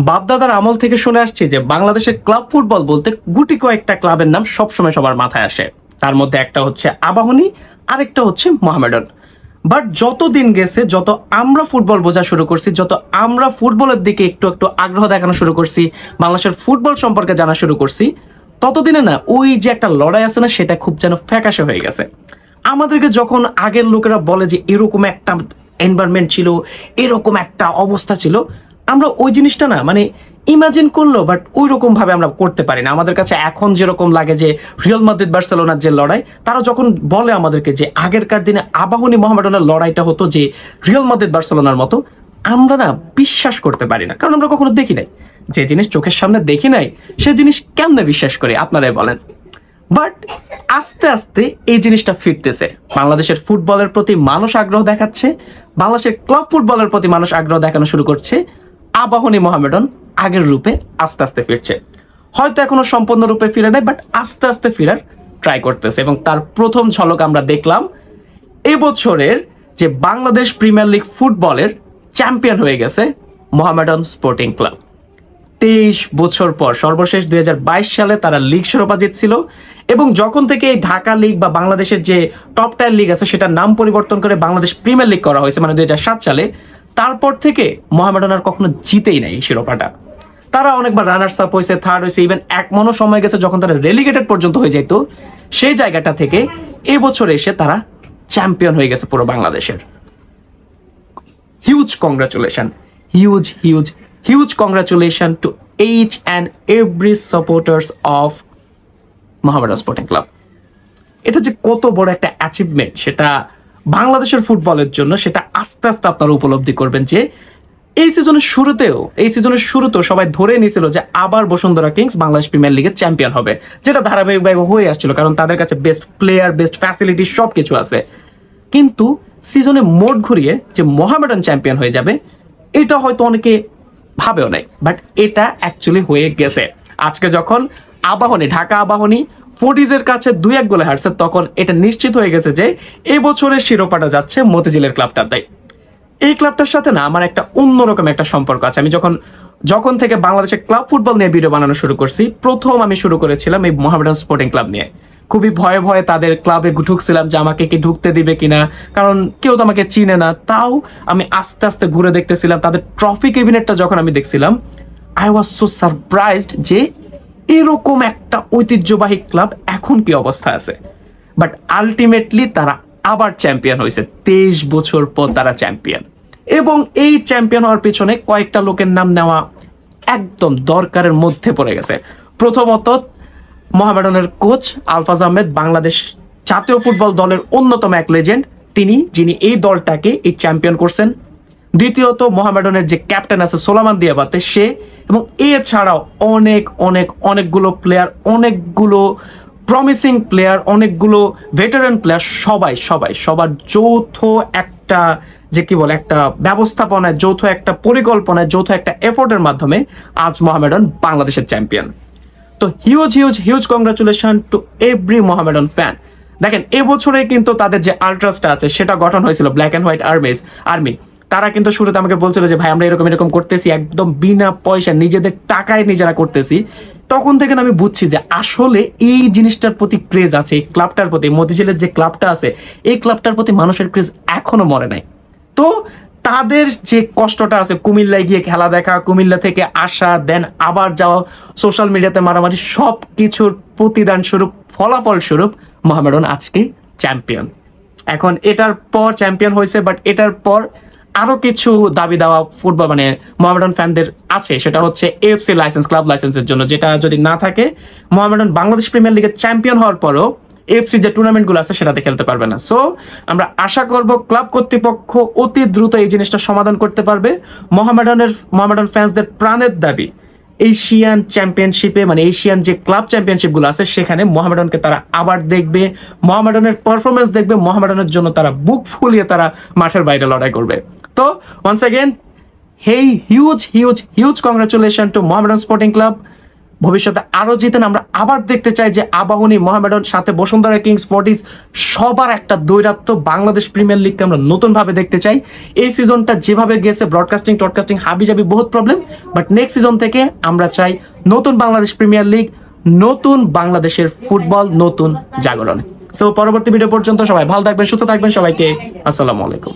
বাপদাদার আমল থেকে শুনে আসছি যে বাংলাদেশের ক্লাব ফুটবল বলতে গুটি কয়েকটা ক্লাবের নাম সবসময় সবার মাথায় আসে। তার মধ্যে একটা হচ্ছে আবাহনী, আরেকটা হচ্ছে মোহামেডান। বাট যত দিন গেছে, যত আমরা ফুটবল বোঝা শুরু করছি, যত আমরা ফুটবলের দিকে একটু একটু আগ্রহ দেখানো শুরু করছি, বাংলাদেশের ফুটবল সম্পর্কে জানা শুরু করছি, ততদিনে না ওই যে একটা লড়াই আছে না, সেটা খুব যেন ফ্যাকাশে হয়ে গেছে। আমাদেরকে যখন আগের লোকেরা বলে যে এরকম একটা এনভায়রনমেন্ট ছিল, এরকম একটা অবস্থা ছিল, আমরা ওই জিনিসটা না মানে ইমাজিন করলো, বাট ওই রকম ভাবে আমরা করতে পারি না। আমাদের কাছে এখন যেরকম লাগে যে রিয়াল মাদ্রিদ বার্সেলোনার যে লড়াই, তারা যখন বলে আমাদেরকে যে আগেরকার দিনে আবাহনী মোহামেডানের লড়াইটা হতো যে রিয়াল মাদ্রিদ বার্সেলোনার মতো, আমরা না বিশ্বাস করতে পারি না, কারণ আমরা কখনো দেখি নাই। যে জিনিস চোখের সামনে দেখি নাই, সে জিনিস কেমনে বিশ্বাস করি আপনারাই বলেন। বাট আস্তে আস্তে এই জিনিসটা ফিরতেছে। বাংলাদেশের ফুটবলের প্রতি মানুষ আগ্রহ দেখাচ্ছে, বাংলাদেশের ক্লাব ফুটবলের প্রতি মানুষ আগ্রহ দেখানো শুরু করছে। আবাহনী মোহামেডান আগের রূপে আস্তে আস্তে ফিরছে। হয়তো এখনো সম্পূর্ণ রূপে ফিরে নাই, বাট আস্তে আস্তে ফিরার ট্রাই করতেছে। এবং তার প্রথম ঝলক আমরা দেখলাম এবছরের যে বাংলাদেশ প্রিমিয়ার লিগ ফুটবলের চ্যাম্পিয়ন হয়ে গেছে মোহামেডান স্পোর্টিং ক্লাব। 23 বছর পর সর্বশেষ 2022 সালে তারা লিগ শিরোপা জিতছিল। এবং যখন থেকে এই ঢাকা লিগ বা বাংলাদেশের যে টপ টায়ার লিগ আছে সেটার নাম পরিবর্তন করে বাংলাদেশ প্রিমিয়ার লিগ করা হয়েছে, মানে 2007 সালে, তারপর থেকে মোহামেডান আর কখনো জিতেই নাই এই শিরোপাটা। তারা অনেকবার রানার্স আপ হয়েছে, থার্ড হয়েছে, ইভেন এমনও সময় গেছে যখন তারা রেলিগেটেড পর্যন্ত হয়ে যেত। সেই জায়গাটা থেকে এবছর এসে তারা চ্যাম্পিয়ন হয়ে গেছে পুরো বাংলাদেশের। Huge congratulation, huge huge huge congratulation two H and every supporters of Mohammedan Sporting club. এটা যে কত বড় একটা অ্যাচিভমেন্ট সেটা বাংলাদেশের ফুটবলের জন্য, সেটা আস্তে আস্তে আপনারা উপলব্ধি করবেন। যে এই সিজনের শুরুতেও সবাই ধরে নিয়েছিল যে আবার বসুন্ধরা কিংস বাংলাদেশ প্রিমিয়ার লিগের চ্যাম্পিয়ন হবে, যেটা ধারাবাহিকভাবে হয়ে আসছিল, কারণ তাদের কাছে বেস্ট প্লেয়ার, বেস্ট ফ্যাসিলিটি সব কিছু আছে। কিন্তু সিজনে মোট ঘুরিয়ে যে মোহামেডান চ্যাম্পিয়ন হয়ে যাবে, এটা হয়তো অনেকে ভাবেও নাই, বাট এটা অ্যাকচুয়ালি হয়ে গেছে। আজকে যখন ঢাকা আবাহনী ফোর্টিজের কাছে 2-1 গোলে হারছে, তখন এটা নিশ্চিত হয়ে গেছে যে এই বছরের শিরোপাটা যাচ্ছে মতিঝিলের ক্লাবটার। তাই এই ক্লাবটার সাথে না আমার একটা অন্যরকম একটা সম্পর্ক আছে। আমি যখন থেকে বাংলাদেশের ক্লাব ফুটবল নিয়ে ভিডিও বানানো শুরু করছি, প্রথম আমি শুরু করেছিলাম এই মোহামেডান স্পোর্টিং ক্লাব নিয়ে। খুবই ভয়ে ভয়ে তাদের ক্লাবে ঢুকছিলাম যে আমাকে কি ঢুকতে দিবে কিনা, কারণ কেউ তো আমাকে চিনে না। তাও আমি আস্তে আস্তে ঘুরে দেখতেছিলাম তাদের ট্রফি ক্যাবিনেটটা। যখন আমি দেখছিলাম, আই ওয়াজ সো সারপ্রাইজড যে এরকম একটা ঐতিহ্যবাহী ক্লাব এখন কি অবস্থা আছে। বাট আলটিমেটলি তারা আবার চ্যাম্পিয়ন হয়েছে। 23 বছর পর তারা চ্যাম্পিয়ন। এবং এই চ্যাম্পিয়ন হওয়ার পিছনে কয়েকটা লোকের নাম নেওয়া একদম দরকারের মধ্যে পড়ে গেছে। প্রথমত মোহামেডানের কোচ আলফাজ আহমেদ, বাংলাদেশ জাতীয় ফুটবল দলের অন্যতম এক লেজেন্ড, যিনি এই দলটাকে এই চ্যাম্পিয়ন করছেন। দ্বিতীয়ত মোহামেডানের যে ক্যাপ্টেন আছে সোলামান দিয়াবাতে, সে, এবং এছাড়াও অনেকগুলো প্লেয়ার, অনেকগুলো প্রমিসিং প্লেয়ার, অনেকগুলো ভেটারান প্লেয়ার, সবার যৌথ একটা যে কি বলে একটা ব্যবস্থাপনায়, যৌথ একটা পরিকল্পনায়, যৌথ একটা এফোর্টের মাধ্যমে আজ মোহামেডান বাংলাদেশের চ্যাম্পিয়ন। তো huge congratulation to every Mohammedan fan. দেখেন এবছরে কিন্তু তাদের যে আল্ট্রাসটা আছে সেটা গঠন হয়েছিল ব্ল্যাক অ্যান্ড হোয়াইট আর্মি। তারা কিন্তু শুরুতে আমাকে বলছিল যে ভাই আমরা এরকম করতেছি, একদম বিনা পয়সা নিজেদের টাকায় নিজেরা করতেছি। তখন থেকে আমি বুঝছি যে আসলে এই জিনিসটার প্রতি ক্রেজ আছে, এই ক্লাবটার প্রতি, মতিঝিলের যে ক্লাবটা আছে এই ক্লাবটার প্রতি মানুষের ক্রেজ এখনো মরে নাই। তো তাদের যে কষ্টটা আছে, কুমিল্লায় গিয়ে খেলা দেখা, কুমিল্লা থেকে আসা, দেন আবার যাওয়া, সোশ্যাল মিডিয়াতে মারামারি, সব কিছুর প্রতিদান স্বরূপ, ফলাফল স্বরূপ মোহামেডান আজকে চ্যাম্পিয়ন। এখন এটার পর চ্যাম্পিয়ন হয়েছে, বাট এটার পর আরো কিছু দাবি দেওয়া ফুটবল মানে মোহামেডান ফ্যানদের আছে। সেটা হচ্ছে এএফসি লাইসেন্স, ক্লাব লাইসেন্সের জন্য, যেটা যদি না থাকে মোহামেডান বাংলাদেশ প্রিমিয়ার লিগের চ্যাম্পিয়ন হওয়ার পরও এএফসি যে টুর্নামেন্টগুলো আছে সেটাতে খেলতে পারবে না। সো আমরা আশা করব ক্লাব কর্তৃপক্ষ অতি দ্রুত এই জিনিসটা সমাধান করতে পারবে। মোহামেডান ফ্যান্সদের প্রাণের দাবি এশিয়ান চ্যাম্পিয়নশিপে, মানে এশিয়ান যে ক্লাব চ্যাম্পিয়নশিপগুলো আছে সেখানে মোহামেডানকে তারা আবার দেখবে, মোহামেডানের পারফরমেন্স দেখবে, মোহামেডানের জন্য তারা বুক ফুলিয়ে তারা মাঠের বাইরে লড়াই করবে। তো once again huge congratulation to Mohammedan Sporting Club. ভবিষ্যতে আরো জিতেন। আমরা আবার দেখতে চাই যে আবাহনী, মোহামেডান, সাথে বসুন্ধরা কিংস, ফোর্টিস সবার একটা দৈরাত্ম্য বাংলাদেশ প্রিমিয়ার লিগকে আমরা নতুন ভাবে দেখতে চাই। এই সিজনটা যেভাবে গেছে ব্রডকাস্টিং হাবিজাবি বহুত প্রবলেম, বাট নেক্সট সিজন থেকে আমরা চাই নতুন বাংলাদেশ প্রিমিয়ার লিগ, নতুন বাংলাদেশের ফুটবল, নতুন জাগরণ। সো পরবর্তী ভিডিও পর্যন্ত সবাই ভালো থাকবেন, সুস্থ থাকবেন, সবাইকে আসসালামু আলাইকুম।